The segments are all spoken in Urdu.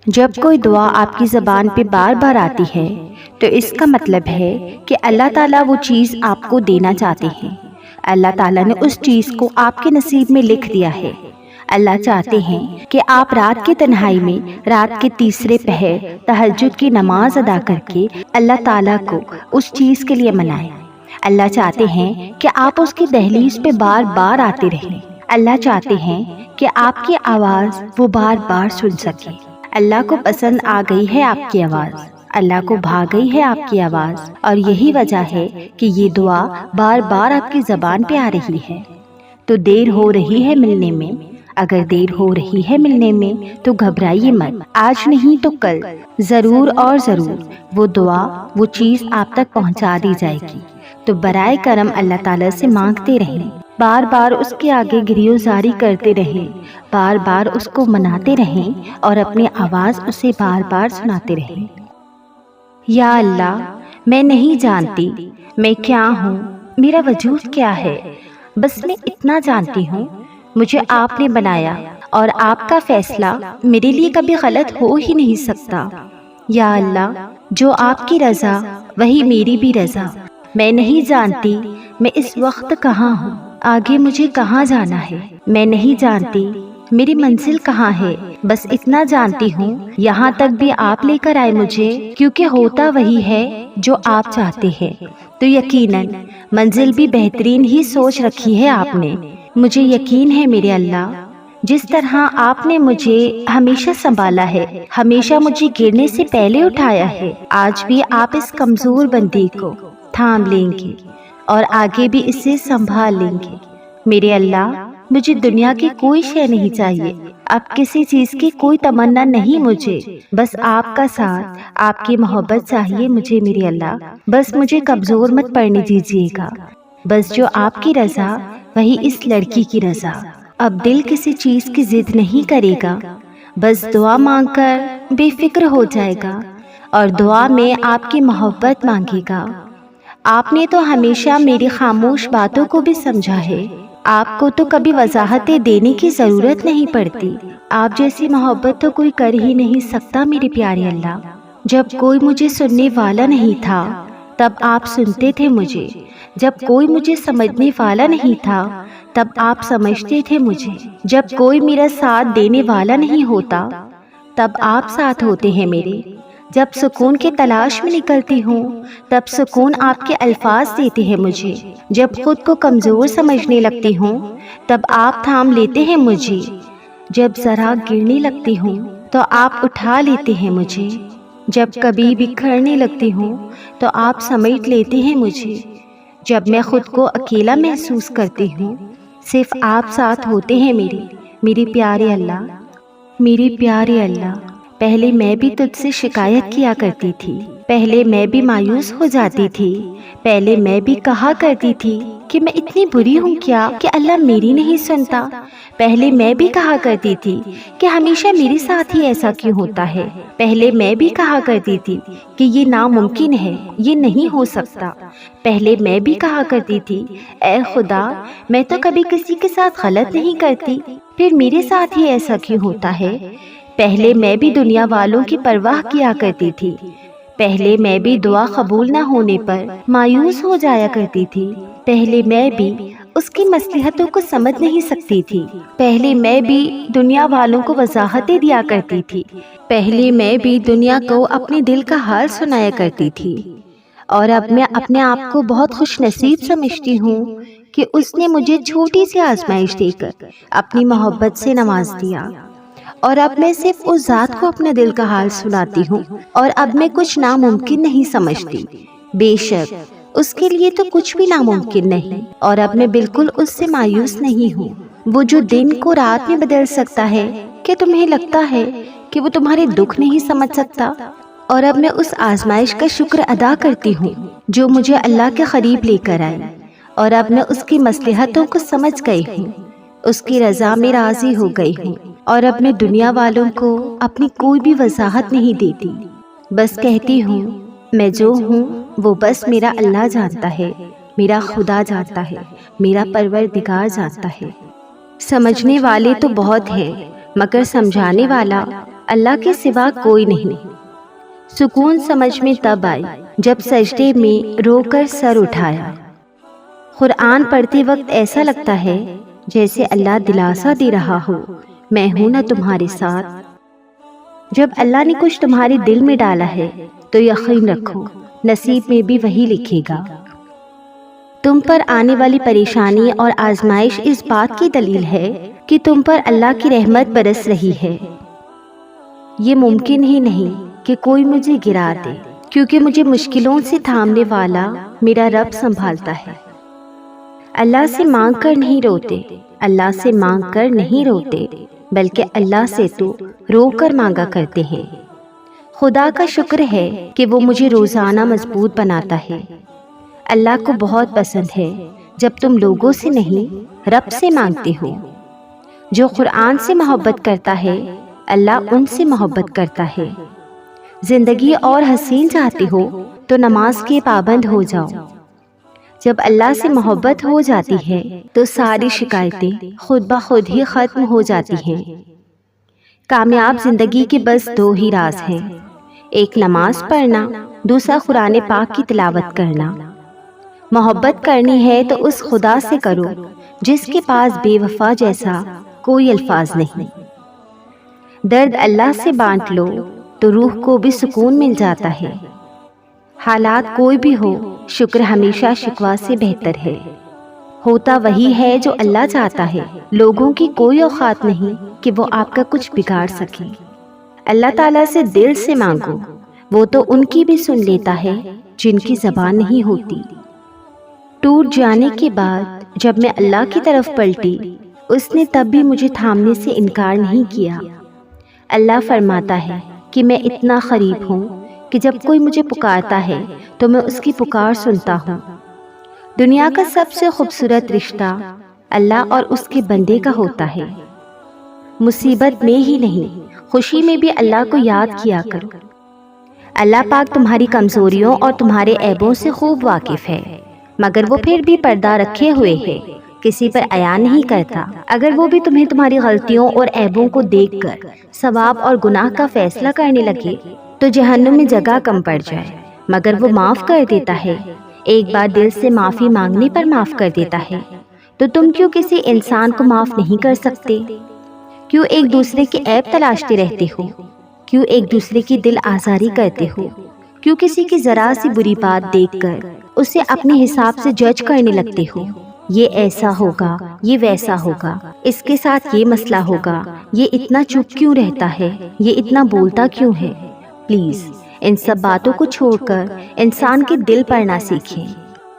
جب کوئی دعا آپ کی زبان پہ بار بار آتی ہے تو اس کا مطلب ہے کہ اللہ تعالیٰ وہ چیز آپ کو دینا چاہتے ہیں۔ اللہ تعالیٰ نے اس چیز کو آپ کے نصیب میں لکھ دیا ہے۔ اللہ چاہتے ہیں کہ آپ رات کی تنہائی میں رات کے تیسرے پہر تہجد کی نماز ادا کر کے اللہ تعالیٰ کو اس چیز کے لیے منائیں۔ اللہ چاہتے ہیں کہ آپ اس کی دہلیز پہ بار بار آتے رہیں۔ اللہ چاہتے ہیں کہ آپ کی آواز وہ بار بار سن سکے۔ اللہ کو پسند آ گئی ہے آپ کی آواز، اللہ کو بھا گئی ہے آپ کی آواز، اور یہی وجہ ہے کہ یہ دعا بار بار آپ کی زبان پہ آ رہی ہے۔ تو دیر ہو رہی ہے ملنے میں، اگر دیر ہو رہی ہے ملنے میں تو گھبرائیے مت، آج نہیں تو کل ضرور اور ضرور وہ دعا وہ چیز آپ تک پہنچا دی جائے گی۔ تو برائے کرم اللہ تعالیٰ سے مانگتے رہیں، بار بار اس کے آگے گریزاری کرتے رہیں، بار بار اس کو مناتے رہیں اور اپنی آواز اسے بار بار سناتے رہیں۔ یا اللہ، میں نہیں جانتی میں کیا ہوں، میرا وجود کیا ہے، بس میں اتنا جانتی ہوں مجھے آپ نے بنایا اور آپ کا فیصلہ میرے لیے کبھی غلط ہو ہی نہیں سکتا۔ یا اللہ، جو آپ کی رضا وہی میری بھی رضا۔ میں نہیں جانتی میں اس وقت کہاں ہوں، آگے مجھے کہاں جانا ہے، میں نہیں جانتی میری منزل کہاں ہے، بس اتنا جانتی ہوں یہاں تک بھی آپ لے کر آئے مجھے، کیونکہ ہوتا وہی ہے جو آپ چاہتے ہیں۔ تو یقیناً منزل بھی بہترین ہی سوچ رکھی ہے آپ نے۔ مجھے یقین ہے میرے اللہ، جس طرح آپ نے مجھے ہمیشہ سنبھالا ہے، ہمیشہ مجھے گرنے سے پہلے اٹھایا ہے، آج بھی آپ اس کمزور بندی کو تھام لیں گے اور آگے بھی اسے سنبھال لیں گے۔ میرے اللہ، مجھے دنیا کی کوئی شے نہیں چاہیے، اب کسی چیز کی کوئی تمنا نہیں مجھے، بس آپ کا ساتھ، آپ کی محبت چاہیے مجھے میرے اللہ۔ بس مجھے کمزور مت پڑنے دیجیے گا، بس جو آپ کی رضا وہی اس لڑکی کی رضا۔ اب دل کسی چیز کی ضد نہیں کرے گا، بس دعا مانگ کر بے فکر ہو جائے گا اور دعا میں آپ کی محبت مانگے گا۔ آپ نے تو ہمیشہ میری خاموش باتوں کو بھی سمجھا ہے، آپ کو تو کبھی وضاحتیں دینے کی ضرورت نہیں پڑتی، آپ جیسی محبت تو کوئی کر ہی نہیں سکتا میرے پیارے اللہ۔ جب کوئی مجھے سننے والا نہیں تھا تب آپ سنتے تھے مجھے، جب کوئی مجھے سمجھنے والا نہیں تھا تب آپ سمجھتے تھے مجھے، جب کوئی میرا ساتھ دینے والا نہیں ہوتا تب آپ ساتھ ہوتے ہیں میرے، جب سکون کی تلاش میں نکلتی ہوں تب سکون آپ کے الفاظ دیتے ہیں مجھے، جب خود کو کمزور سمجھنے لگتی ہوں تب آپ تھام لیتے ہیں مجھے، جب ذرا گرنے لگتی ہوں تو آپ اٹھا لیتے ہیں مجھے، جب کبھی بکھرنے لگتی ہوں تو آپ سمیٹ لیتے ہیں مجھے، جب میں خود کو اکیلا محسوس کرتی ہوں صرف آپ ساتھ ہوتے ہیں میرے پیارے اللہ۔ میرے پیارے اللہ، پہلے میں بھی تجھ سے شکایت کیا کرتی تھی، پہلے میں بھی مایوس ہو جاتی تھی، پہلے میں بھی کہا کرتی تھی کہ میں اتنی بری ہوں کیا کہ اللہ میری نہیں سنتا، پہلے میں بھی کہا کرتی تھی کہ ہمیشہ میرے ساتھ ہی ایسا کیوں ہوتا ہے، پہلے میں بھی کہا کرتی تھی کہ یہ ناممکن ہے، یہ نہیں ہو سکتا، پہلے میں بھی کہا کرتی تھی اے خدا میں تو کبھی کسی کے ساتھ غلط نہیں کرتی، پھر میرے ساتھ ہی ایسا کیوں ہوتا ہے، پہلے میں بھی دنیا والوں کی پرواہ کیا کرتی تھی، پہلے میں بھی دعا قبول نہ ہونے پر مایوس ہو جایا کرتی تھی، پہلے میں بھی اس کی مصلحتوں کو سمجھ نہیں سکتی تھی، پہلے میں بھی دنیا والوں کو وضاحتیں دیا کرتی تھی، پہلے میں بھی دنیا کو اپنے دل کا حال سنایا کرتی تھی، اور اب میں اپنے آپ کو بہت خوش نصیب سمجھتی ہوں کہ اس نے مجھے چھوٹی سی آزمائش دے کر اپنی محبت سے نواز دیا، اور اب میں صرف اس ذات کو اپنا دل کا حال سناتی ہوں، اور اب میں کچھ ناممکن نہیں سمجھتی، بے شک اس کے لیے تو کچھ بھی ناممکن نہیں، اور اب میں بالکل اس سے مایوس نہیں ہوں۔ وہ جو دن کو رات میں بدل سکتا ہے، کہ تمہیں لگتا ہے کہ وہ تمہارے دکھ نہیں سمجھ سکتا، اور اب میں اس آزمائش کا شکر ادا کرتی ہوں جو مجھے اللہ کے قریب لے کر آئی، اور اب میں اس کی مصلحتوں کو سمجھ گئی ہوں، اس کی رضا میں راضی ہو گئی ہوں، اور اب میں دنیا والوں کو اپنی کوئی بھی وضاحت نہیں دیتی، بس کہتی ہوں میں جو ہوں وہ بس میرا اللہ جانتا ہے، میرا خدا جانتا ہے، میرا پروردگار جانتا ہے۔ سمجھنے والے تو بہت ہیں مگر سمجھانے والا اللہ کے سوا کوئی نہیں۔ سکون سمجھ میں تب آئی جب سجدے میں رو کر سر اٹھایا۔ قرآن پڑھتے وقت ایسا لگتا ہے جیسے اللہ دلاسا دے رہا ہو، میں ہوں نا تمہارے ساتھ۔ جب اللہ نے کچھ تمہارے دل میں ڈالا ہے تو یقین رکھو نصیب میں بھی وہی لکھے گا۔ تم پر آنے والی پریشانی اور آزمائش اس بات کی دلیل ہے کہ تم پر اللہ کی رحمت برس رہی ہے۔ یہ ممکن ہی نہیں کہ کوئی مجھے گرا دے، کیونکہ مجھے مشکلوں سے تھامنے والا میرا رب سنبھالتا ہے۔ اللہ سے مانگ کر نہیں روتے، اللہ سے مانگ کر نہیں روتے، بلکہ اللہ سے تو رو کر مانگا کرتے ہیں۔ خدا کا شکر ہے کہ وہ مجھے روزانہ مضبوط بناتا ہے۔ اللہ کو بہت پسند ہے جب تم لوگوں سے نہیں رب سے مانگتے ہو۔ جو قرآن سے محبت کرتا ہے اللہ ان سے محبت کرتا ہے۔ زندگی اور حسین چاہتے ہو تو نماز کے پابند ہو جاؤ۔ جب اللہ سے محبت ہو جاتی ہے تو ساری شکایتیں خود بخود ہی ختم ہو جاتی ہیں۔ کامیاب زندگی کے بس دو ہی راز ہیں، ایک نماز پڑھنا، دوسرا قرآن پاک کی تلاوت کرنا۔ محبت کرنی ہے تو اس خدا سے کرو جس کے پاس بے وفا جیسا کوئی الفاظ نہیں۔ درد اللہ سے بانٹ لو تو روح کو بھی سکون مل جاتا ہے۔ حالات کوئی بھی ہو، شکر ہمیشہ شکوہ سے بہتر ہے۔ ہوتا وہی ہے جو اللہ چاہتا ہے، لوگوں کی کوئی اوقات نہیں کہ وہ آپ کا کچھ بگاڑ سکے۔ اللہ تعالیٰ سے دل سے مانگو، وہ تو ان کی بھی سن لیتا ہے جن کی زبان نہیں ہوتی۔ ٹوٹ جانے کے بعد جب میں اللہ کی طرف پلٹی، اس نے تب بھی مجھے تھامنے سے انکار نہیں کیا۔ اللہ فرماتا ہے کہ میں اتنا قریب ہوں کہ جب کوئی مجھے پکارتا ہے تو میں اس کی پکار سنتا ہوں۔ دنیا کا سب سے خوبصورت رشتہ اللہ اور اس کے بندے کا ہوتا ہے۔ مصیبت میں ہی نہیں، خوشی میں بھی اللہ کو یاد کیا کرو۔ اللہ پاک تمہاری کمزوریوں اور تمہارے عیبوں سے خوب واقف ہے، مگر وہ پھر بھی پردہ رکھے ہوئے ہے، کسی پر عیاں نہیں کرتا۔ اگر وہ بھی تمہیں تمہاری غلطیوں اور عیبوں کو دیکھ کر ثواب اور گناہ کا فیصلہ کرنے لگے تو جہنم میں جگہ کم پڑ جائے، مگر وہ معاف کر دیتا ہے۔ ایک بار دل سے معافی مانگنے پر معاف کر دیتا ہے، تو تم کیوں کسی انسان کو معاف نہیں کر سکتے؟ کیوں ایک دوسرے کے عیب تلاشتے رہتے ہو؟ کیوں ایک دوسرے کی دل آزاری کرتے ہو؟ کیوں کسی کی ذرا سی بری بات دیکھ کر اسے اپنے حساب سے جج کرنے لگتے ہو؟ یہ ایسا ہوگا، یہ ویسا ہوگا، اس کے ساتھ یہ مسئلہ ہوگا، یہ اتنا چپ کیوں رہتا ہے، یہ اتنا بولتا کیوں ہے؟ پلیز ان سب باتوں کو چھوڑ کر انسان کے دل پڑھنا سیکھیں۔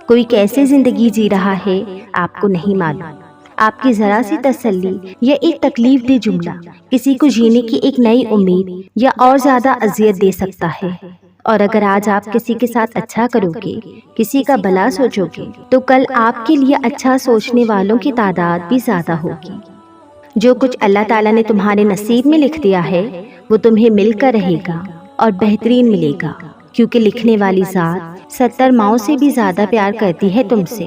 کوئی کیسے زندگی جی رہا ہے آپ کو نہیں معلوم۔ آپ کی ذرا سی تسلی یا ایک تکلیف دہ جملہ کسی کو جینے کی ایک نئی امید یا اور زیادہ اذیت دے سکتا ہے۔ اور اگر آج آپ کسی کے ساتھ اچھا کرو گے، کسی کا بھلا سوچو گے، تو کل آپ کے لیے اچھا سوچنے والوں کی تعداد بھی زیادہ ہوگی۔ جو کچھ اللہ تعالیٰ نے تمہارے نصیب میں لکھ دیا ہے وہ تمہیں مل کر رہے گا اور بہترین ملے گا، کیونکہ لکھنے والی ذات 70 ماؤں سے بھی زیادہ پیار کرتی ہے تم سے۔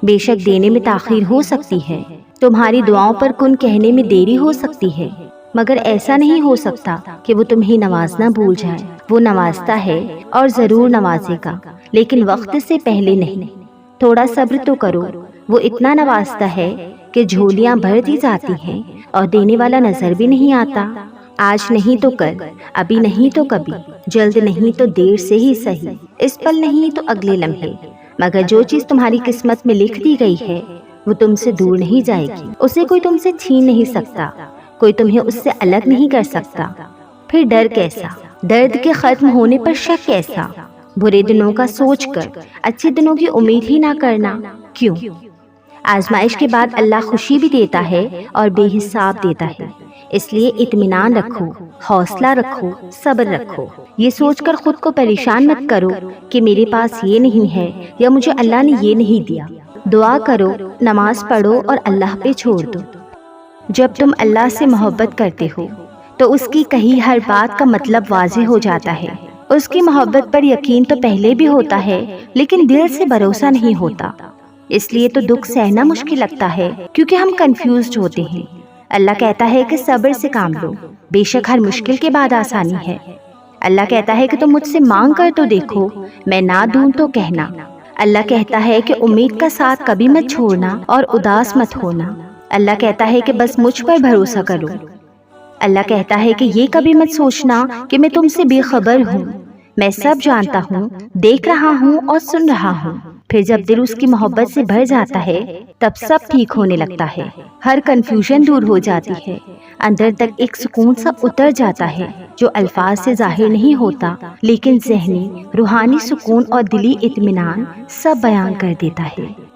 بے شک دینے میں تاخیر ہو سکتی ہے، تمہاری دعاؤں پر کن کہنے میں دیری ہو سکتی ہے، مگر ایسا نہیں ہو سکتا کہ وہ تمہیں نوازنا بھول جائے۔ وہ نوازتا ہے اور ضرور نوازے گا، لیکن وقت سے پہلے نہیں۔ تھوڑا صبر تو کرو، وہ اتنا نوازتا ہے کہ جھولیاں بھر دی جاتی ہیں اور دینے والا نظر بھی نہیں آتا۔ آج نہیں تو کل، ابھی نہیں تو کبھی، جلد نہیں تو دیر سے ہی صحیح، اس پل نہیں تو اگلے لمحے، مگر جو چیز تمہاری قسمت میں لکھ دی گئی ہے وہ تم سے دور نہیں جائے گی، اسے کوئی تم سے چھین نہیں سکتا، کوئی تمہیں اس سے الگ نہیں کر سکتا۔ پھر ڈر کیسا؟ درد کے ختم ہونے پر شک کیسا؟ برے دنوں کا سوچ کر اچھے دنوں کی امید ہی نہ کرنا کیوں؟ آزمائش کے بعد اللہ خوشی بھی دیتا ہے اور بے حساب دیتا ہے، اس لیے اطمینان رکھو، حوصلہ رکھو، صبر رکھو۔ یہ سوچ کر خود کو پریشان مت کرو کہ میرے پاس یہ نہیں ہے یا مجھے اللہ نے یہ نہیں دیا۔ دعا کرو، نماز پڑھو اور اللہ پہ چھوڑ دو۔ جب تم اللہ سے محبت کرتے ہو تو اس کی کہی ہر بات کا مطلب واضح ہو جاتا ہے۔ اس کی محبت پر یقین تو پہلے بھی ہوتا ہے، لیکن دل سے بھروسہ نہیں ہوتا، اس لیے تو دکھ سہنا مشکل لگتا ہے، کیونکہ ہم کنفیوزڈ ہوتے ہیں۔ اللہ کہتا ہے کہ صبر سے کام لو، بے شک ہر مشکل کے بعد آسانی ہے۔ اللہ کہتا ہے کہ تم مجھ سے مانگ کر تو دیکھو، میں نہ دوں تو کہنا۔ اللہ کہتا ہے کہ امید کا ساتھ کبھی مت چھوڑنا اور اداس مت ہونا۔ اللہ کہتا ہے کہ بس مجھ پر بھروسہ کرو۔ اللہ کہتا ہے کہ یہ کبھی مت سوچنا کہ میں تم سے بے خبر ہوں، میں سب جانتا ہوں، دیکھ رہا ہوں اور سن رہا ہوں۔ پھر جب دل اس کی محبت سے بھر جاتا ہے تب سب ٹھیک ہونے لگتا ہے، ہر کنفیوژن دور ہو جاتی ہے، اندر تک ایک سکون سا اتر جاتا ہے جو الفاظ سے ظاہر نہیں ہوتا، لیکن ذہنی روحانی سکون اور دلی اطمینان سب بیان کر دیتا ہے۔